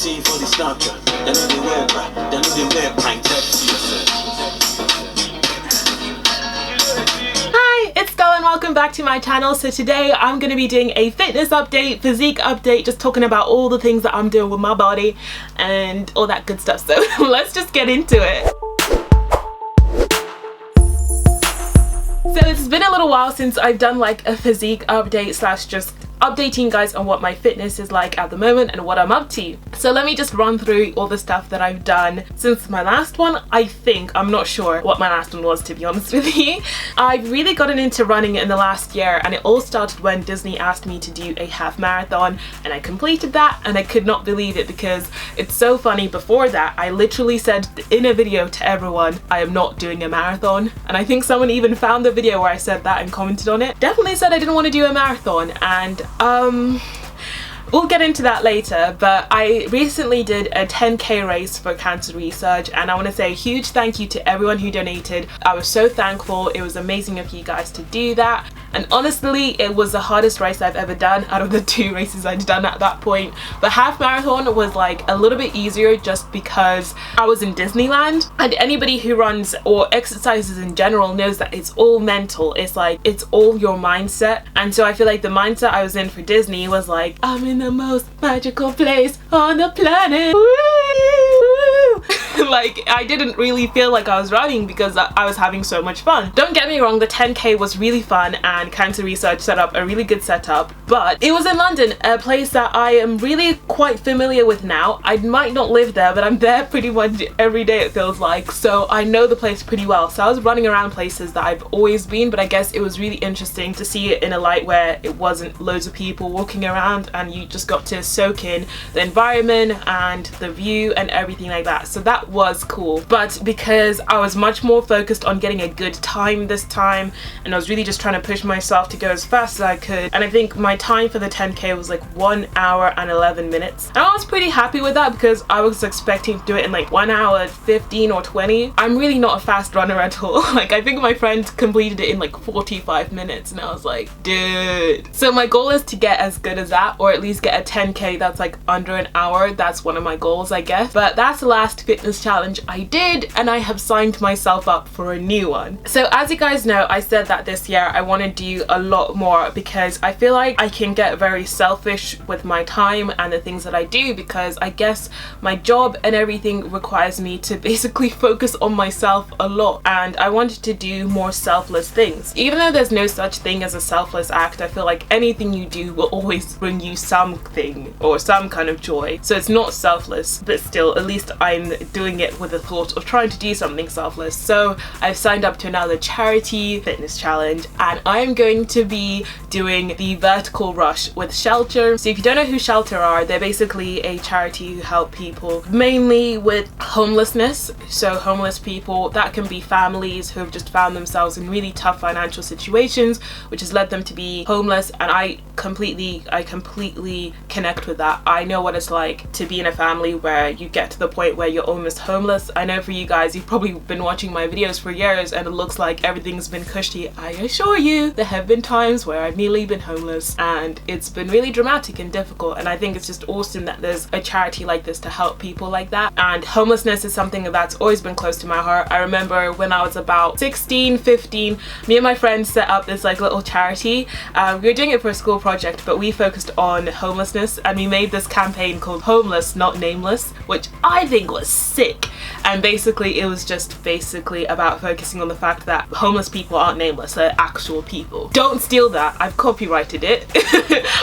See for the Snapchat, then the web, then the web, pint text yourself. Hi, it's Scola and welcome back to my channel. So today I'm going to be doing a fitness update, physique update, just talking about all the things that I'm doing with my body and all that good stuff. So let's just get into it. So it's been a little while since I've done like a physique update slash just updating you guys on what my fitness is like at the moment and what I'm up to. So let me just run through all the stuff that I've done since my last one. I'm not sure what my last one was, to be honest with you. I've really gotten into running in the last year, and it all started when Disney asked me to do a half marathon, and I completed that, and I could not believe it because it's so funny. Before that, I literally said in a video to everyone, I am not doing a marathon, and I think someone even found the video where I said that and commented on it. Definitely said I didn't want to do a marathon, and we'll get into that later, but I recently did a 10k race for cancer research, and I want to say a huge thank you to everyone who donated. I was so thankful. It was amazing of you guys to do that, and honestly it was the hardest race I've ever done out of the 2 races I'd done at that point. The half marathon was like a little bit easier just because I was in Disneyland, and anybody who runs or exercises in general knows that it's all mental. It's like it's all your mindset, and so I feel like the mindset I was in for Disney was like, I'm in the most magical place on the planet. Like, I didn't really feel like I was running because I was having so much fun. Don't get me wrong, the 10k was really fun and cancer research set up a really good setup, but it was in London, a place that I am really quite familiar with now. I might not live there, but I'm there pretty much every day, it feels like, so I know the place pretty well. So I was running around places that I've always been, but I guess it was really interesting to see it in a light where it wasn't loads of people walking around and you just got to soak in the environment and the view and everything like that. So that was cool, but because I was much more focused on getting a good time this time, and I was really just trying to push myself to go as fast as I could, and I think my time for the 10k was like 1 hour and 11 minutes, and I was pretty happy with that because I was expecting to do it in like 1 hour 15 or 20. I'm really not a fast runner at all. Like, I think my friend completed it in like 45 minutes, and I was like, dude. So my goal is to get as good as that, or at least get a 10k that's like under an hour. That's one of my goals, I guess. But that's the last fitness challenge I did, and I have signed myself up for a new one. So as you guys know, I said that this year I want to do a lot more because I feel like I can get very selfish with my time and the things that I do, because I guess my job and everything requires me to basically focus on myself a lot, and I wanted to do more selfless things. Even though there's no such thing as a selfless act, I feel like anything you do will always bring you something or some kind of joy. So it's not selfless, but still, at least I'm doing it with the thought of trying to do something selfless. So I've signed up to another charity fitness challenge, and I'm going to be doing the vertical rush with Shelter. So if you don't know who Shelter are, they're basically a charity who help people mainly with homelessness. So homeless people, that can be families who have just found themselves in really tough financial situations, which has led them to be homeless, and I completely connect with that. I know what it's like to be in a family where you get to the point where you're almost homeless. I know for you guys, you've probably been watching my videos for years and it looks like everything's been cushy. I assure you, there have been times where I've nearly been homeless, and it's been really dramatic and difficult, and I think it's just awesome that there's a charity like this to help people like that. And homelessness is something that's always been close to my heart. I remember when I was about 16, 15, me and my friends set up this like little charity. We were doing it for a school project, but we focused on homelessness, and we made this campaign called Homeless Not Nameless, which I think was sick. And basically it was just basically about focusing on the fact that homeless people aren't nameless, they're actual people. Don't steal that, I've copyrighted it.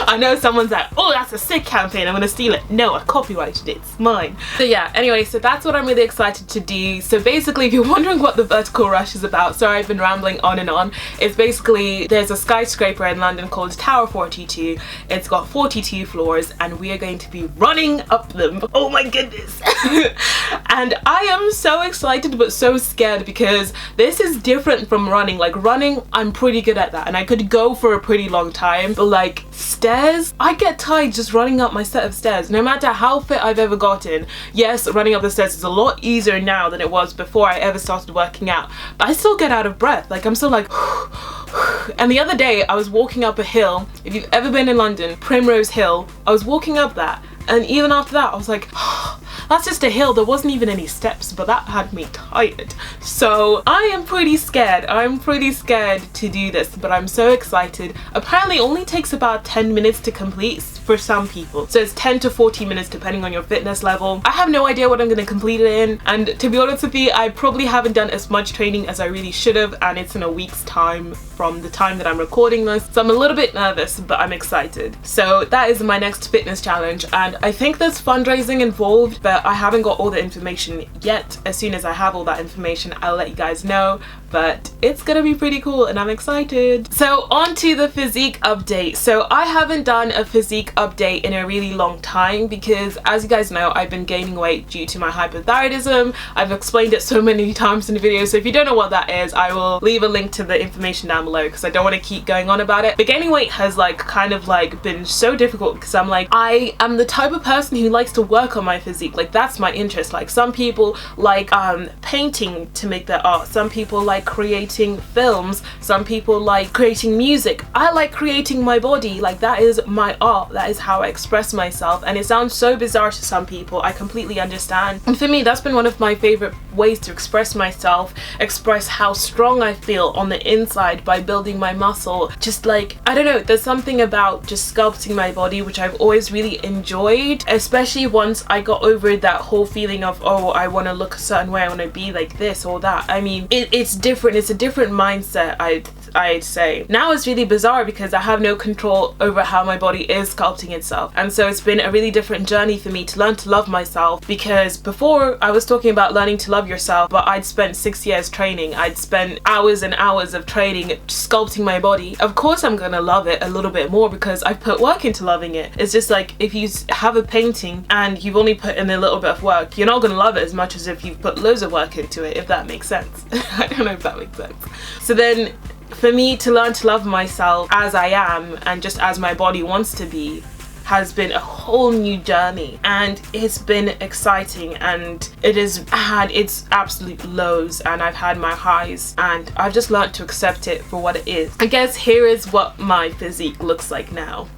I know someone's like, oh, that's a sick campaign, I'm gonna steal it. No, I copyrighted it, it's mine. So yeah, anyway, so that's what I'm really excited to do. So basically, if you're wondering what the vertical rush is about, sorry I've been rambling on and on, it's basically, there's a skyscraper in London called Tower 42. It's got 42 floors, and we are going to be running up them. Oh my goodness. And I am so excited but so scared because this is different from running. Like running, I'm pretty good at that and I could go for a pretty long time, but like stairs, I get tired just running up my set of stairs no matter how fit I've ever gotten. Yes, running up the stairs is a lot easier now than it was before I ever started working out, but I still get out of breath. Like I'm still like and the other day I was walking up a hill. If you've ever been in London, Primrose Hill, I was walking up that And even after that I was like, that's just a hill. There wasn't even any steps, but that had me tired. So I am pretty scared. I'm pretty scared to do this, but I'm so excited. Apparently it only takes about 10 minutes to complete for some people. So it's 10 to 40 minutes depending on your fitness level. I have no idea what I'm going to complete it in. And to be honest with you, I probably haven't done as much training as I really should have. And it's in a week's time from the time that I'm recording this. So I'm a little bit nervous, but I'm excited. So that is my next fitness challenge. And I think there's fundraising involved, but I haven't got all the information yet. As soon as I have all that information, I'll let you guys know. But it's gonna be pretty cool and I'm excited. So on to the physique update. So I haven't done a physique update in a really long time because, as you guys know, I've been gaining weight due to my hypothyroidism. I've explained it so many times in the video, so if you don't know what that is, I will leave a link to the information down below because I don't want to keep going on about it. But gaining weight has kind of been so difficult because I am the type of person who likes to work on my physique. Like, that's my interest. Like, some people like painting to make their art. Some people like creating films. Some people like creating music. I like creating my body. Like, that is my art. That is how I express myself. And it sounds so bizarre to some people. I completely understand. And for me, that's been one of my favorite ways to express myself, express how strong I feel on the inside by building my muscle. Just like, I don't know, there's something about just sculpting my body which I've always really enjoyed, especially once I got over that whole feeling of, oh, I want to look a certain way, I want to be like this or that. I mean, it's different. It's a different mindset, I'd say. Now it's really bizarre because I have no control over how my body is sculpting itself, and so it's been a really different journey for me to learn to love myself. Because before I was talking about learning to love yourself, but I'd spent 6 years training. I'd spent hours and hours of training sculpting my body. Of course I'm gonna love it a little bit more because I've put work into loving it. It's just like, if you have a painting and you've only put in a little bit of work, you're not gonna love it as much as if you've put loads of work into it, if that makes sense. I don't know if that makes sense. So then for me to learn to love myself as I am and just as my body wants to be has been a whole new journey, and it's been exciting, and it has had its absolute lows and I've had my highs, and I've just learned to accept it for what it is. I guess here is what my physique looks like now.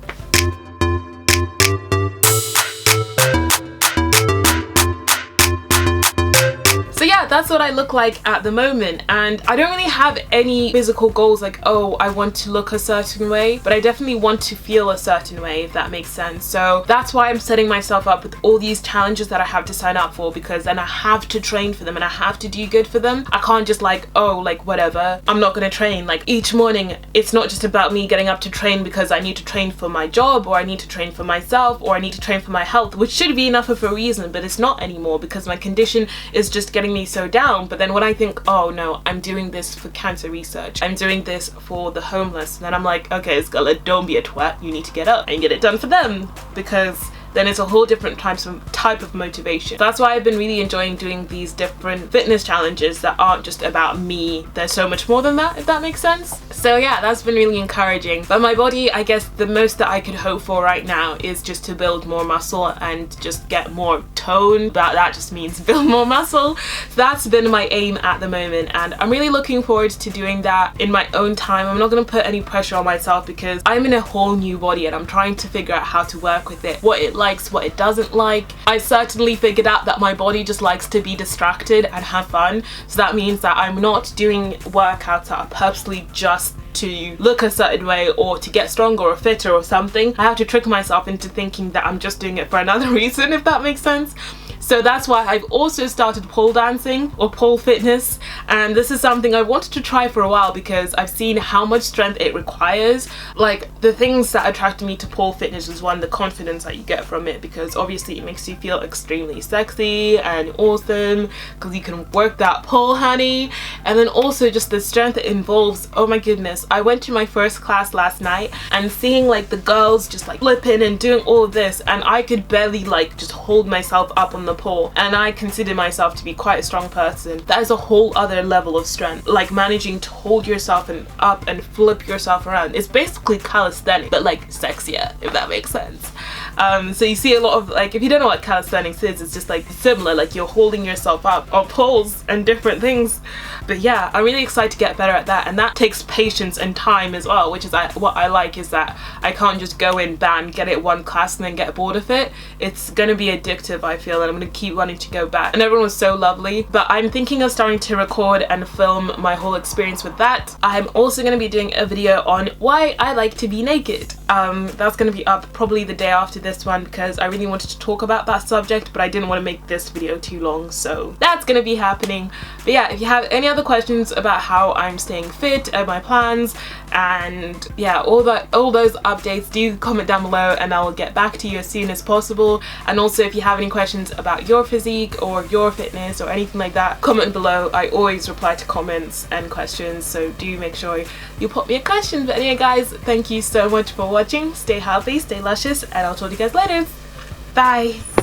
So yeah, that's what I look like at the moment, and I don't really have any physical goals like, oh, I want to look a certain way, but I definitely want to feel a certain way, if that makes sense. So that's why I'm setting myself up with all these challenges that I have to sign up for, because then I have to train for them and I have to do good for them. I can't just whatever, I'm not gonna train. Like, each morning it's not just about me getting up to train because I need to train for my job, or I need to train for myself, or I need to train for my health, which should be enough of a reason, but it's not anymore because my condition is just getting me so down. But then when I think, oh no, I'm doing this for cancer research, I'm doing this for the homeless, then I'm like, okay, Scola, don't be a twat, you need to get up and get it done for them, because then it's a whole different type of motivation. That's why I've been really enjoying doing these different fitness challenges that aren't just about me. There's so much more than that, if that makes sense. So yeah, that's been really encouraging. But my body, I guess the most that I could hope for right now is just to build more muscle and just get more tone. That just means build more muscle. So that's been my aim at the moment, and I'm really looking forward to doing that in my own time. I'm not going to put any pressure on myself because I'm in a whole new body and I'm trying to figure out how to work with it, what it likes, what it doesn't like. I certainly figured out that my body just likes to be distracted and have fun, so that means that I'm not doing workouts that are purposely just to look a certain way or to get stronger or fitter or something. I have to trick myself into thinking that I'm just doing it for another reason, if that makes sense. So that's why I've also started pole dancing or pole fitness, and this is something I wanted to try for a while because I've seen how much strength it requires. Like, the things that attracted me to pole fitness was, one, the confidence that you get from it, because obviously it makes you feel extremely sexy and awesome because you can work that pole, honey. And then also just the strength it involves. Oh my goodness, I went to my first class last night and seeing like the girls just like flipping and doing all of this, and I could barely like just hold myself up on the pole, and I consider myself to be quite a strong person. That is a whole other level of strength, like managing to hold yourself up and flip yourself around. It's basically calisthenics, but like sexier, if that makes sense. So you see a lot of, like, if you don't know what calisthenics is, it's just like similar, like you're holding yourself up on poles and different things. But yeah, I'm really excited to get better at that, and that takes patience and time as well, which is what I like, is that I can't just go in, bam, get it one class and then get bored of it. It's gonna be addictive, I feel, and I'm gonna keep wanting to go back. And everyone was so lovely. But I'm thinking of starting to record and film my whole experience with that. I'm also gonna be doing a video on why I like to be naked. That's gonna be up probably the day after this one, because I really wanted to talk about that subject, but I didn't want to make this video too long, so that's gonna be happening. But yeah, if you have any other questions about how I'm staying fit and my plans, and yeah, all those updates, do comment down below and I will get back to you as soon as possible. And also, if you have any questions about your physique or your fitness or anything like that, comment below. I always reply to comments and questions, so do make sure you put me a question. But anyway guys, thank you so much for watching. Stay healthy, stay luscious, and I'll talk to you guys later. Bye.